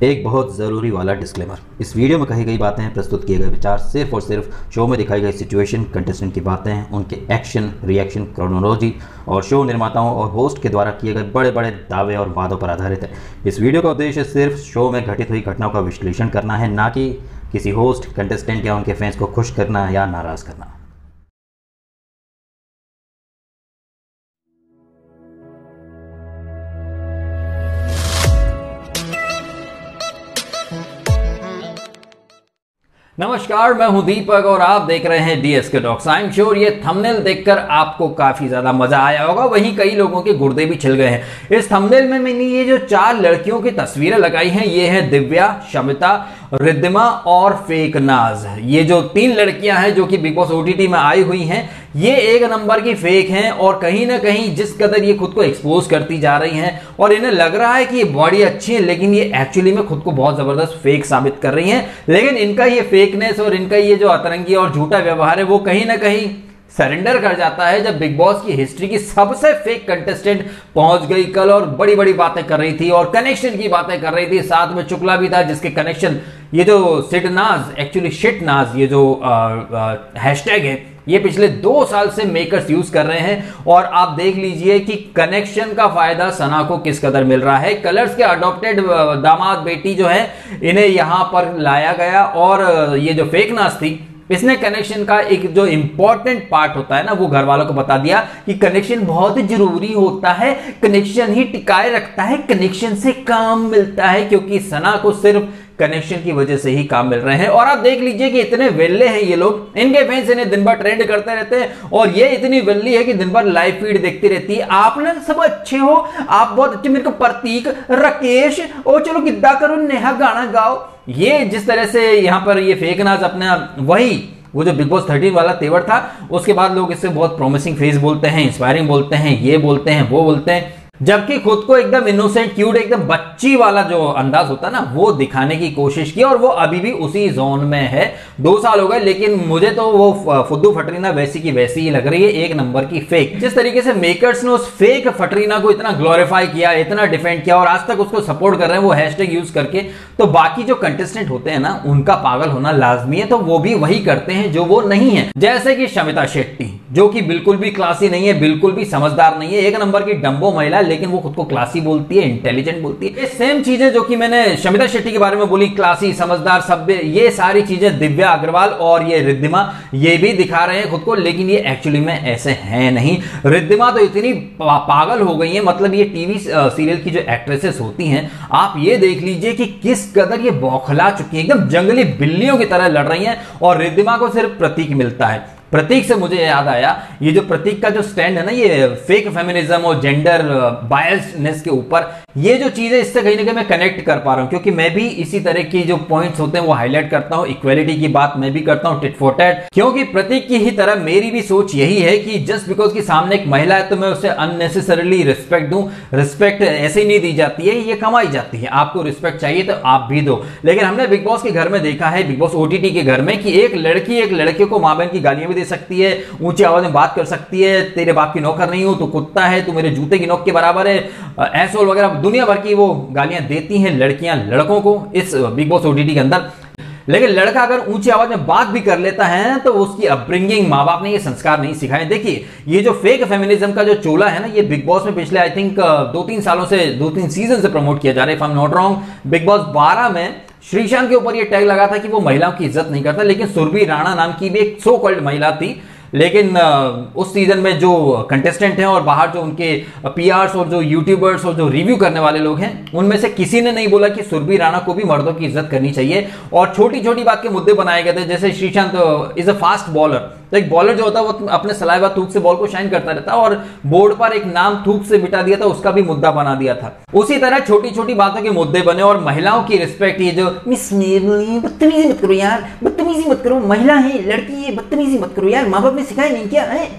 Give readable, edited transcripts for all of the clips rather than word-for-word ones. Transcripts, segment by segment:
एक बहुत ज़रूरी वाला डिस्क्लेमर। इस वीडियो में कही गई बातें, प्रस्तुत किए गए विचार सिर्फ और सिर्फ शो में दिखाई गई सिचुएशन, कंटेस्टेंट की बातें, उनके एक्शन, रिएक्शन, क्रोनोलॉजी और शो निर्माताओं और होस्ट के द्वारा किए गए बड़े बड़े दावे और वादों पर आधारित है। इस वीडियो का उद्देश्य सिर्फ शो में घटित हुई घटनाओं का विश्लेषण करना है, ना कि किसी होस्ट, कंटेस्टेंट या उनके फैंस को खुश करना या नाराज़ करना। नमस्कार, मैं हूं दीपक और आप देख रहे हैं DSK talks. I am sure ये थंबनेल देखकर आपको काफी ज्यादा मजा आया होगा, वहीं कई लोगों के गुर्दे भी छिल गए हैं। इस थंबनेल में मैंने ये जो 4 लड़कियों की तस्वीरें लगाई हैं, ये है दिव्या, शमिता, रिद्धिमा और फेक नाज। ये जो 3 लड़कियां हैं जो कि बिग बॉस ओटीटी में आई हुई हैं, ये एक नंबर की फेक हैं और कहीं ना कहीं जिस कदर ये खुद को एक्सपोज करती जा रही हैं और इन्हें लग रहा है कि ये बॉडी अच्छी है, लेकिन ये एक्चुअली में खुद को बहुत जबरदस्त फेक साबित कर रही हैं। लेकिन इनका ये फेकनेस और इनका ये जो अतरंगी और झूठा व्यवहार है वो कहीं ना कहीं सरेंडर कर जाता है जब बिग बॉस की हिस्ट्री की सबसे फेक कंटेस्टेंट पहुंच गई कल और बड़ी बड़ी बातें कर रही थी और कनेक्शन की बातें कर रही थी। साथ में चुकला भी था जिसके कनेक्शन, ये जो सिटनाज, एक्चुअली शिटनाज, ये जो हैशटैग है, ये पिछले 2 साल से मेकर्स यूज कर रहे हैं और आप देख लीजिए कि कनेक्शन का फायदा सना को किस कदर मिल रहा है। कलर्स के अडॉप्टेड दामाद बेटी जो है, इन्हें यहां पर लाया गया और ये जो फेक नाज थी, इसने कनेक्शन का एक जो इंपॉर्टेंट पार्ट होता है ना, वो घर वालों को बता दिया कि कनेक्शन बहुत जरूरी होता है, कनेक्शन ही टिकाए रखता है, कनेक्शन से काम मिलता है, क्योंकि सना को सिर्फ कनेक्शन की वजह से ही काम मिल रहे हैं। और आप देख लीजिए कि इतने वेल्ले हैं ये लोग, इनके फैंस इन्हें दिन भर ट्रेंड करते रहते हैं और ये इतनी वेल्ली है कि दिन भर लाइव फीड देखती रहती है। आप ना सब अच्छे हो, आप बहुत अच्छे, मेरे को प्रतीक, राकेश, ओ चलो गिद्दा करो, नेहा गाना गाओ। ये जिस तरह से यहां पर ये फेक नाज अपना वो जो बिग बॉस 13 वाला तेवर था, उसके बाद लोग इससे बहुत प्रॉमिसिंग फेस बोलते हैं, इंस्पायरिंग बोलते हैं, ये बोलते हैं, वो बोलते हैं, जबकि खुद को एकदम इनोसेंट, क्यूट, एकदम बच्ची वाला जो अंदाज होता है ना, वो दिखाने की कोशिश की और वो अभी भी उसी जोन में है। 2 साल हो गए, लेकिन मुझे तो वो फुद्दू फटरीना वैसी की वैसी ही लग रही है, एक नंबर की फेक। जिस तरीके से मेकर्स ने उस फेक फटरीना को इतना ग्लोरीफाई किया, इतना डिफेंड किया और आज तक उसको सपोर्ट कर रहे हैं वो हैशटैग यूज करके, तो बाकी जो कंटेस्टेंट होते हैं ना, उनका पागल होना लाजमी है। तो वो भी वही करते हैं जो वो नहीं है, जैसे कि शमिता शेट्टी, जो कि बिल्कुल भी क्लासी नहीं है, बिल्कुल भी समझदार नहीं है, एक नंबर की डंबो महिला, लेकिन वो खुद को क्लासी बोलती है, इंटेलिजेंट बोलती है। ये सेम चीजें जो कि मैंने शमिता शेट्टी के बारे में बोली, क्लासी, समझदार, सभ्य, ये सारी चीजें दिव्या अग्रवाल और ये रिद्धिमा ये भी दिखा रहे हैं खुद को, लेकिन ये एक्चुअली में ऐसे हैं नहीं। रिद्धिमा तो इतनी पागल हो गई है, मतलब ये टीवी सीरियल की जो एक्ट्रेसेस होती हैं, आप ये देख लीजिए कि किस कदर ये बौखला चुकी है, एकदम जंगली बिल्लियों की तरह लड़ रही हैं और रिद्धिमा को सिर्फ प्रतीक मिलता है। प्रतीक से मुझे याद आया, ये जो प्रतीक का जो स्टैंड है ना, ये फेक फेमिनिज्म और जेंडर बायस्डनेस के ऊपर, ये जो चीजें, इससे कहीं ना कहीं मैं कनेक्ट कर पा रहा हूं, क्योंकि मैं भी इसी तरह की जो पॉइंट्स होते हैं वो हाईलाइट करता हूं। इक्वालिटी की बात मैं भी करता हूं, टिट फॉर टैट, क्योंकि प्रतीक की ही तरह मेरी भी सोच यही है कि जस्ट बिकॉज की सामने एक महिला है तो मैं उसे अननेसेसरली रिस्पेक्ट दूं। रिस्पेक्ट ऐसे ही नहीं दी जाती है, ये कमाई जाती है। आपको रिस्पेक्ट चाहिए तो आप भी दो। लेकिन हमने बिग बॉस के घर में देखा है, बिग बॉस ओटीटी के घर में, कि एक लड़की एक लड़के को मां बहन की गालियां भी दे सकती है, ऊंची आवाज में बात कर सकती है, तेरे बाप की नौकर नहीं हूं, तू कुत्ता है, तू मेरे जूते की नोक के बराबर है, ऐसोल वगैरह दुनिया भर की वो गालियां देती हैं लड़कियां लड़कों को इस बिग बॉस ओटीटी के अंदर। लेकिन लड़का अगर ऊंची आवाज में बात भी कर लेता है तो उसकी अपब्रिंगिंग, मां बाप ने ये संस्कार नहीं सिखाए। देखिए, ये जो फेक फेमिनिज्म का जो चोला है ना, ये बिग बॉस में पिछले आई थिंक 2-3 सालों से, 2-3 सीजन से प्रमोट किया जा रहा है, if I am not wrong. Big boss 12 में श्रीशांत के ऊपर ये टैग लगा था कि वो महिलाओं की इज्जत नहीं करता, लेकिन सुरभि राणा नाम की भी एक सो कॉल्ड महिला थी, लेकिन उस सीजन में जो कंटेस्टेंट हैं और बाहर जो उनके पीआर्स और जो यूट्यूबर्स और जो रिव्यू करने वाले लोग हैं, उनमें से किसी ने नहीं बोला कि सुरभि राणा को भी मर्दों की इज्जत करनी चाहिए। और छोटी छोटी बात के मुद्दे बनाए गए थे, जैसे Sreesanth is a fast bowler, तो एक बॉलर जो होता है वो अपने सलाइवा थूक से बॉल को शाइन करता रहता है और बोर्ड पर एक नाम थूक से मिटा दिया था, उसका भी मुद्दा बना दिया था। उसी तरह छोटी छोटी बातों के मुद्दे बने और महिलाओं की रिस्पेक्ट, ये जो मिस मेवली, बदतमीजी मत करो यार, बदतमीजी मत करो, महिला है, लड़की है, बदतमीजी मत करो यार, माँ बाप ने सिखाया नहीं क्या है।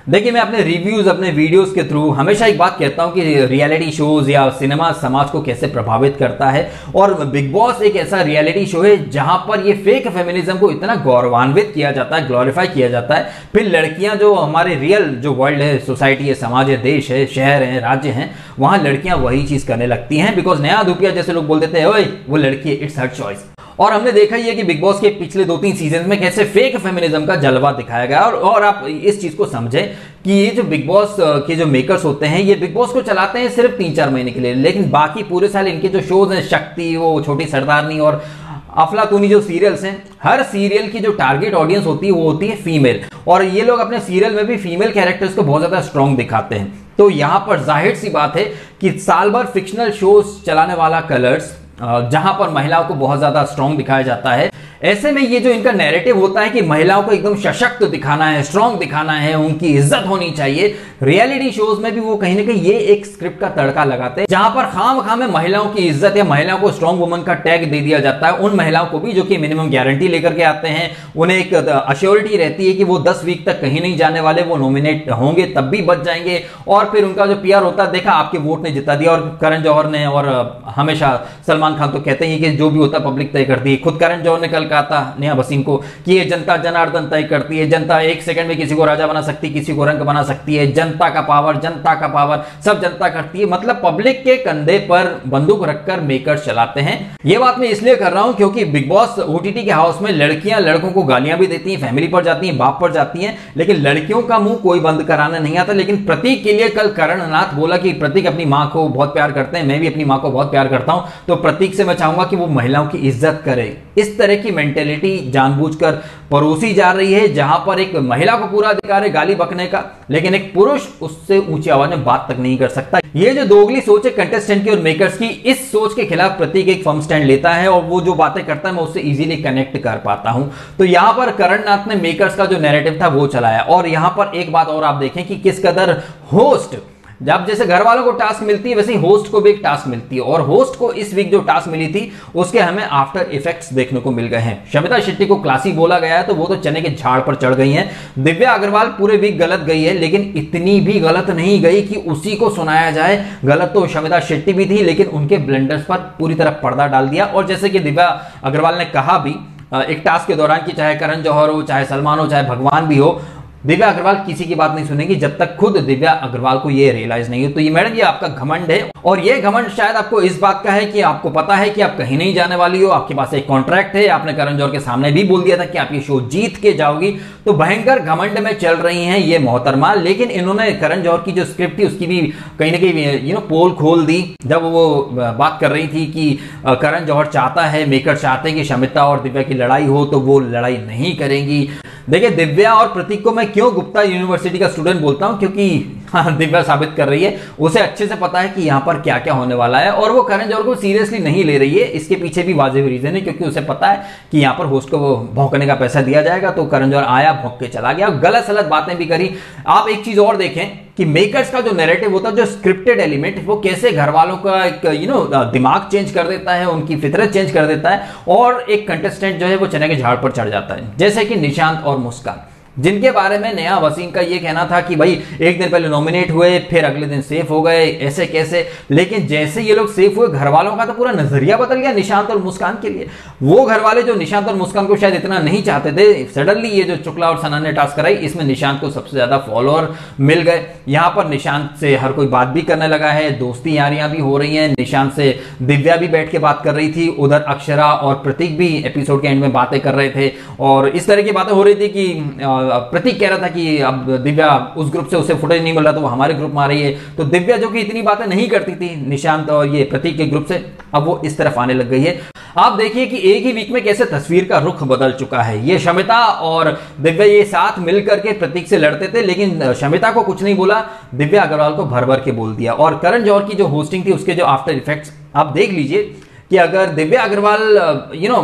देखिए, मैं अपने रिव्यूज, अपने वीडियोस के थ्रू हमेशा एक बात कहता हूं कि रियलिटी शोज या सिनेमा समाज को कैसे प्रभावित करता है, और बिग बॉस एक ऐसा रियलिटी शो है जहां पर ये फेक फेमिनिज्म को इतना गौरवान्वित किया जाता है, ग्लोरीफाई किया जाता है। फिर लड़कियां जो हमारे रियल जो वर्ल्ड है, सोसाइटी है, समाज है, देश है, शहर है, राज्य हैं, वहां लड़कियां वही चीज करने लगती हैं। बिकॉज नया धूपिया जैसे लोग बोल देते हैं, ओए वो लड़की है, इट्स हर चॉइस। और हमने देखा ही है कि बिग बॉस के पिछले 2-3 सीजन में कैसे फेक फेमिनिज्म का जलवा दिखाया गया। और आप इस चीज को समझें कि ये जो बिग बॉस के जो मेकर्स होते हैं, ये बिग बॉस को चलाते हैं सिर्फ 3-4 महीने के लिए, लेकिन बाकी पूरे साल इनके जो शोज हैं, शक्ति, वो छोटी सरदारनी और अफलातूनी जो सीरियल्स हैं, हर सीरियल की जो टारगेट ऑडियंस होती है वो होती है फीमेल, और ये लोग अपने सीरियल में भी फीमेल कैरेक्टर्स को बहुत ज्यादा स्ट्रॉन्ग दिखाते हैं। तो यहां पर जाहिर सी बात है कि साल भर फिक्शनल शोज चलाने वाला कलर्स, जहां पर महिलाओं को बहुत ज्यादा स्ट्रॉन्ग दिखाया जाता है, ऐसे में ये जो इनका नैरेटिव होता है कि महिलाओं को एकदम सशक्त दिखाना है, स्ट्रॉन्ग दिखाना है, उनकी इज्जत होनी चाहिए, रियलिटी शोज में भी वो कहीं ना कहीं ये एक स्क्रिप्ट का तड़का लगाते हैं जहां पर खाम में महिलाओं की इज्जत या महिलाओं को स्ट्रॉन्ग वुमन का टैग दे दिया जाता है। उन महिलाओं को भी जो कि मिनिमम गारंटी लेकर के आते हैं, उन्हें एक अश्योरिटी रहती है कि वो 10 वीक तक कहीं नहीं जाने वाले, वो नॉमिनेट होंगे तब भी बच जाएंगे, और फिर उनका जो पीआर होता है, देखा आपके वोट ने जिता दिया। और करण जौहर ने, और हमेशा सलमान खान तो कहते हैं कि जो भी होता पब्लिक तय करती है। खुद करण जौहर ने कल कहा था नेहा वसीम को कि ये जनता जनार्दन तय करती है, जनता 1 सेकंड में किसी को राजा बना सकती, किसी को रंग बना सकती है, जनता का पावर, जनता का पावर, सब जनता करती है। मतलब पब्लिक के कंधे पर बंदूक रखकर मेकर्स चलाते हैं। ये बात मैं इसलिए कर रहा हूं क्योंकि बिग बॉस ओटीटी के हाउस में लड़कियां लड़कों को गालियां भी देती हैं, फैमिली पर जाती हैं, बाप पर जाती हैं, लेकिन लड़कियों का मुंह कोई बंद कराना नहीं आता। लेकिन प्रतीक के लिए कल करण नाथ बोला कि प्रतीक अपनी मां को बहुत प्यार करते हैं, मैं भी अपनी मां को बहुत प्यार करता हूं, तो प्रतीक से मैं चाहूंगा कि वो महिलाओं की इज्जत करे। इस तरह की मेंटेलिटी जानबूझकर परोसी जा रही है, जहां पर एक महिला को पूरा अधिकार है गाली बकने का, लेकिन एक पुरुष उससे ऊंची आवाज में बात तक नहीं कर सकता। ये जो दोगली सोच है कंटेस्टेंट की और मेकर्स की, इस सोच के खिलाफ प्रतीक एक फर्म स्टैंड लेता है, और वो जो बातें करता है मैं उससे इजीली कनेक्ट कर पाता हूं। तो यहां पर करण नाथ ने मेकर्स का जो नैरेटिव था वो चलाया। और यहां पर एक बात और आप देखें कि किस कदर होस्ट, जब जैसे घर वालों को टास्क मिलती है वैसे ही होस्ट को भी एक टास्क मिलती है, और होस्ट को इस वीक जो टास्क मिली थी उसके हमें आफ्टर इफेक्ट्स देखने को मिल गए हैं। शमिता शेट्टी को क्लासी बोला गया है तो वो तो चने के झाड़ पर चढ़ गई हैं। दिव्या अग्रवाल पूरे वीक गलत गई है, लेकिन इतनी भी गलत नहीं गई कि उसी को सुनाया जाए। गलत तो शमिता शेट्टी भी थी, लेकिन उनके ब्लंडर्स पर पूरी तरह पर्दा डाल दिया। और जैसे कि दिव्या अग्रवाल ने कहा भी एक टास्क के दौरान कि चाहे करण जौहर हो, चाहे सलमान हो, चाहे भगवान भी हो, दिव्या अग्रवाल किसी की बात नहीं सुनेगी जब तक खुद दिव्या अग्रवाल को ये रियलाइज नहीं हो। तो ये मैडम, ये आपका घमंड है, और ये घमंड शायद आपको इस बात का है कि आपको पता है कि आप कहीं नहीं जाने वाली हो, आपके पास एक कॉन्ट्रैक्ट है, आपने करण जौहर के सामने भी बोल दिया था कि आप ये शो जीत के जाओगी। तो भयंकर घमंड में चल रही हैं ये मोहतरमा। लेकिन इन्होंने करण जौहर की जो स्क्रिप्ट थी उसकी भी कहीं ना कहीं पोल खोल दी, जब वो बात कर रही थी कि करण जौहर चाहता है, मेकर चाहते हैं कि शमिता और दिव्या की लड़ाई हो, तो वो लड़ाई नहीं करेंगी। देखिए, दिव्या और प्रतीक को मैं क्यों गुप्ता यूनिवर्सिटी का स्टूडेंट बोलता हूं, क्योंकि दिव्या साबित कर रही है, उसे अच्छे से पता है कि यहां पर क्या क्या होने वाला है, और वो करण जौहर को सीरियसली नहीं ले रही है। इसके पीछे भी वाजिब रीजन है, क्योंकि उसे पता है कि यहां पर होस्ट को भौंकने का पैसा दिया जाएगा। तो करण जौहर आया, भौंक के चला गया, गलत सलत बातें भी करी। आप एक चीज और देखें कि मेकर्स का जो नैरेटिव होता है, जो स्क्रिप्टेड एलिमेंट, वो कैसे घर वालों का एक दिमाग चेंज कर देता है, उनकी फितरत चेंज कर देता है, और एक कंटेस्टेंट जो है वो चने के झाड़ पर चढ़ जाता है। जैसे कि निशांत और मुस्कान, जिनके बारे में नेहा वसीम का ये कहना था कि भाई एक दिन पहले नॉमिनेट हुए, फिर अगले दिन सेफ हो गए, ऐसे कैसे। लेकिन जैसे ये लोग सेफ हुए, घर वालों का तो पूरा नजरिया बदल गया निशांत और मुस्कान के लिए। वो घर वाले जो निशांत और मुस्कान को शायद इतना नहीं चाहते थे, सडनली ये जो शुक्ला और सना ने टास्क कराई, इसमें निशांत को सबसे ज्यादा फॉलोअर मिल गए। यहां पर निशांत से हर कोई बात भी करने लगा है, दोस्ती यारियां भी हो रही हैं। निशांत से दिव्या भी बैठ के बात कर रही थी, उधर अक्षरा और प्रतीक भी एपिसोड के एंड में बातें कर रहे थे, और इस तरह की बातें हो रही थी कि प्रतीक कह रहा था कि अब दिव्या उस ग्रुप से उसे फुटेज नहीं मिल रहा, तो वो हमारे ग्रुप में आ रही है। तो दिव्या जो कि इतनी बातें नहीं करती थी निशांत और ये प्रतीक के ग्रुप से, अब वो इस तरफ आने लग गई है। आप देखिए कि एक ही वीक में कैसे तस्वीर का रुख बदल चुका है। ये शमिता और दिव्या ये साथ मिलकर के प्रतीक से लड़ते थे, लेकिन शमिता को कुछ नहीं बोला, दिव्या अग्रवाल को भर भर के बोल दिया। और करण जौहर की जो होस्टिंग थी उसके जो आफ्टर इफेक्ट्स आप देख लीजिए कि अगर दिव्या अग्रवाल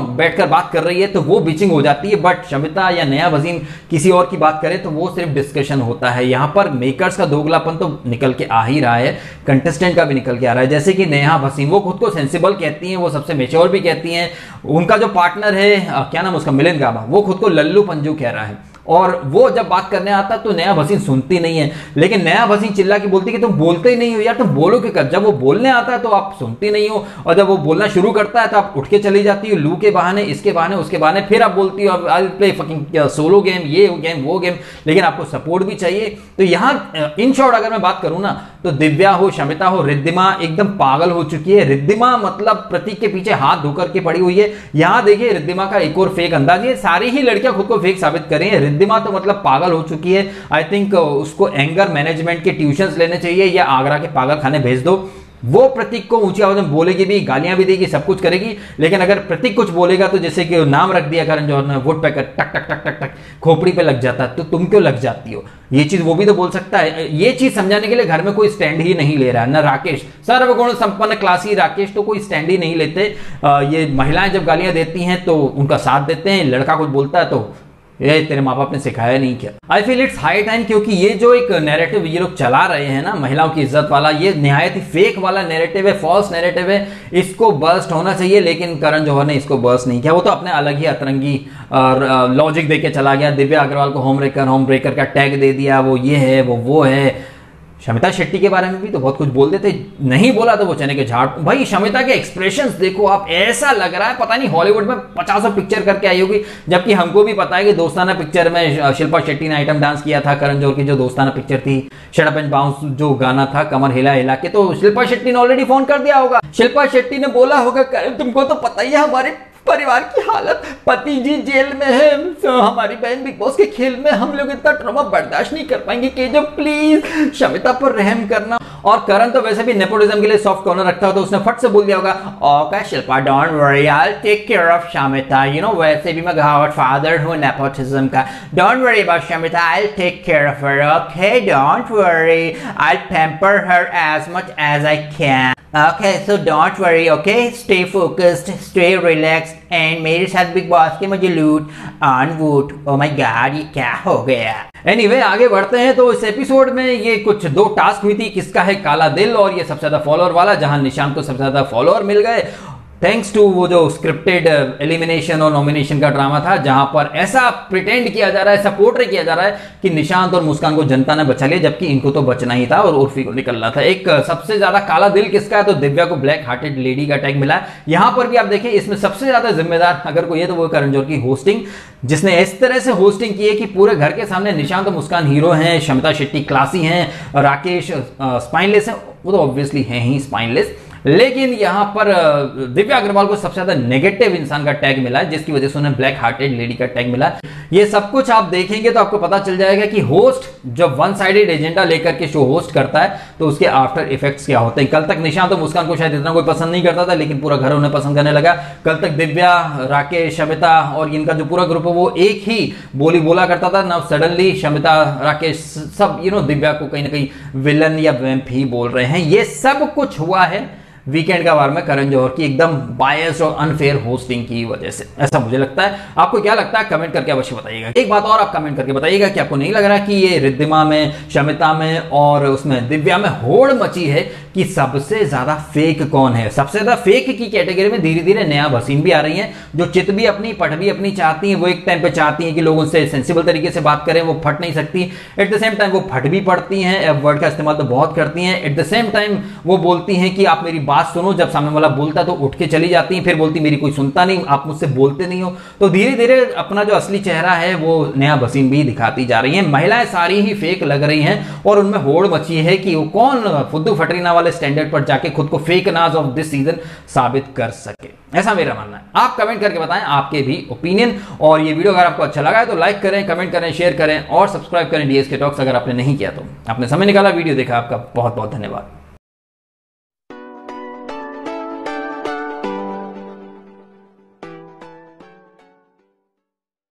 बैठकर बात कर रही है तो वो बिचिंग हो जाती है, बट शमिता या नेहा वसीम किसी और की बात करे तो वो सिर्फ डिस्कशन होता है। यहां पर मेकर्स का दोगलापन तो निकल के आ ही रहा है, कंटेस्टेंट का भी निकल के आ रहा है। जैसे कि नेहा वसीम, वो खुद को सेंसिबल कहती हैं, वो सबसे मेच्योर भी कहती हैं। उनका जो पार्टनर है, क्या नाम उसका, मिलिंद गाबा, वो खुद को लल्लू पंजू कह रहा है। और वो जब बात करने आता तो नेहा भसीन सुनती नहीं है, लेकिन नेहा भसीन चिल्ला के बोलती कि तुम बोलते ही नहीं हो यार, तुम बोलो क्या कर। जब वो बोलने आता है तो आप सुनती नहीं हो, और जब वो बोलना शुरू करता है तो आप उठ के चली जाती हो, लू के बहाने, इसके बहाने, उसके बहाने, फिर आप बोलती हो I will play fucking solo game, ये गेम वो गेम, लेकिन आपको सपोर्ट भी चाहिए। तो यहाँ इन शॉर्ट अगर मैं बात करूं ना तो दिव्या हो, शमिता हो, रिद्धिमा एकदम पागल हो चुकी है। रिद्धिमा मतलब प्रतीक के पीछे हाथ धोकर के पड़ी हुई है। यहां देखिए रिद्धिमा का एक और फेक अंदाज, ये सारी ही लड़कियां खुद को फेक साबित कर रही है। रिद्धिमा तो मतलब पागल हो चुकी है। आई थिंक उसको एंगर मैनेजमेंट के ट्यूशंस लेने चाहिए या आगरा के पागल खाने भेज दो। वो प्रतीक को ऊंची आवाज में बोलेगी भी, गालियां भी देगी, सब कुछ करेगी, लेकिन अगर प्रतीक कुछ बोलेगा तो जैसे कि नाम रख दिया करण जौहर ने, वुड पैकर, टक टक टक टक टक खोपड़ी पे लग जाता है, तो तुम क्यों लग जाती हो? ये चीज वो भी तो बोल सकता है। ये चीज समझाने के लिए घर में कोई स्टैंड ही नहीं ले रहा है। ना राकेश, सर्वगुण संपन्न क्लासी राकेश तो कोई स्टैंड ही नहीं लेते। ये महिलाएं जब गालियां देती हैं तो उनका साथ देते हैं, लड़का कुछ बोलता है तो ये तेरे माँ बाप ने सिखाया नहीं क्या। I feel it's high time, क्योंकि ये जो एक नैरेटिव ये लोग चला रहे हैं ना महिलाओं की इज्जत वाला, ये निहायत ही फेक वाला नैरेटिव है, फॉल्स नैरेटिव है, इसको बर्स्ट होना चाहिए। लेकिन करण जौहर ने इसको बर्स्ट नहीं किया। वो तो अपने अलग ही अतरंगी लॉजिक देके चला गया। दिव्या अग्रवाल को होम ब्रेकर का टैग दे दिया, वो ये है वो है। शमिता शेट्टी के बारे में भी तो बहुत कुछ बोल देते, नहीं बोला तो वो चने के झाड़। भाई शमिता के एक्सप्रेशंस देखो आप, ऐसा लग रहा है पता नहीं हॉलीवुड में 50 पिक्चर करके आई होगी, जबकि हमको भी पता है कि दोस्ताना पिक्चर में शिल्पा शेट्टी ने आइटम डांस किया था। करण जौहर की जो दोस्ताना पिक्चर थी, शट अप एंड बाउंस जो गाना था, कमर हिला हिला के, तो शिल्पा शेट्टी ने ऑलरेडी फोन कर दिया होगा। शिल्पा शेट्टी ने बोला होगा करण तुमको तो पता ही है हमारे परिवार की हालत, पति जी जेल में है, हमारी बहन बिग बॉस के खेल में, हम लोग इतना ट्रॉमा बर्दाश्त नहीं कर पाएंगे कि जो प्लीज शमिता पर रहम करना। और करण तो वैसे भी नेपोटिज्म के लिए सॉफ्ट कॉर्नर रखता हो, तो उसने फट से बोल दिया होगा okay Shilpa don't worry I will take care of Shamita, you know वैसे भी मैं गॉडफादर हूं नेपोटिज्म का, don't worry about Shamita, I will take care of her, okay don't worry, I will pamper her as much as I can, okay so don't worry, okay stay focused, stay relaxed, and मेरे साथ big boss के मुझे लूट on वूट। Oh my God ये क्या हो गया। एनीवे आगे बढ़ते हैं। तो इस एपिसोड में ये कुछ 2 टास्क हुई थी, किसका है काला दिल, और ये सबसे ज्यादा फॉलोअर वाला, जहां निशांत को सबसे ज्यादा फॉलोअर मिल गए थैंक्स टू वो जो स्क्रिप्टेड एलिमिनेशन और नॉमिनेशन का ड्रामा था, जहां पर ऐसा प्रिटेंड किया जा रहा है, ऐसा पोर्ट्रे किया जा रहा है कि निशांत और मुस्कान को जनता ने बचा लिया, जबकि इनको तो बचना ही था और उर्फी को निकलना था। एक सबसे ज्यादा काला दिल किसका है, तो दिव्या को ब्लैक हार्टेड लेडी का टैग मिला है। यहां पर भी आप देखें इसमें सबसे ज्यादा जिम्मेदार अगर कोई है तो वो करण जौहर की होस्टिंग, जिसने इस तरह से होस्टिंग की है कि पूरे घर के सामने निशांत और मुस्कान हीरो हैं, शमिता शेट्टी क्लासी हैं, राकेश स्पाइनलेस है, वो तो ऑब्वियसली है ही स्पाइनलेस, लेकिन यहां पर दिव्या अग्रवाल को सबसे ज्यादा नेगेटिव इंसान का टैग मिला है, जिसकी वजह से उन्हें ब्लैक हार्टेड लेडी का टैग मिला। ये सब कुछ आप देखेंगे तो आपको पता चल जाएगा कि होस्ट जब वन साइडेड एजेंडा लेकर के शो होस्ट करता है तो उसके आफ्टर इफेक्ट्स क्या होते हैं। कल तक निशांत और मुस्कान को शायद इतना कोई पसंद नहीं करता था, लेकिन पूरा घर उन्हें पसंद करने लगा। कल तक दिव्या, राकेश, शमिता और इनका जो पूरा ग्रुप है वो एक ही बोली बोला करता था। नाउ सडनली शमिता, राकेश सब दिव्या को कहीं ना कहीं विलन या वैम्प ही बोल रहे हैं। ये सब कुछ हुआ है वीकेंड का वार में करण जौहर की एकदम बायस्ड और अनफेयर होस्टिंग की वजह से, ऐसा मुझे लगता है। आपको क्या लगता है कमेंट करके अवश्य बताइएगा। एक बात और आप कमेंट करके बताइएगा कि आपको नहीं लग रहा कि ये रिद्धिमा में, शमिता में और उसमें दिव्या में होड़ मची है कि सबसे ज्यादा फेक कौन है। सबसे ज्यादा फेक की कैटेगरी में धीरे धीरे नेहा भसीन भी आ रही हैं, जो चित भी अपनी पट भी अपनी चाहती हैं। वो एक टाइम पे चाहती हैं कि लोग उनसे सेंसिबल तरीके से बात करें, वो फट नहीं सकती। एट द सेम टाइम वो फट भी पड़ती हैं, वर्ड का इस्तेमाल तो बहुत करती हैं। एट द सेम टाइम वो बोलती हैं कि आप मेरी बात सुनो, जब सामने वाला बोलता तो उठ के चली जाती हैं, फिर बोलती मेरी कोई सुनता नहीं, आप मुझसे बोलते नहीं हो। तो धीरे धीरे अपना जो असली चेहरा है वो नेहा भसीन भी दिखाती जा रही हैं। महिलाएं सारी ही फेक लग रही हैं और उनमें होड़ मची है कि वो कौन फुद्दू फटरीना वाले स्टैंडर्ड पर जाके खुद को फेक नाज ऑफ दिस सीजन साबित कर सके। ऐसा मेरा मानना है। आप कमेंट करके बताएं आपके भी ओपिनियन। और ये वीडियो अगर आपको अच्छा लगा है तो लाइक करें, कमेंट करें, शेयर करें और सब्सक्राइब करें डीएसके टॉक्स अगर आपने नहीं किया तो। आपने समय निकाला, वीडियो देखा, आपका बहुत बहुत धन्यवाद।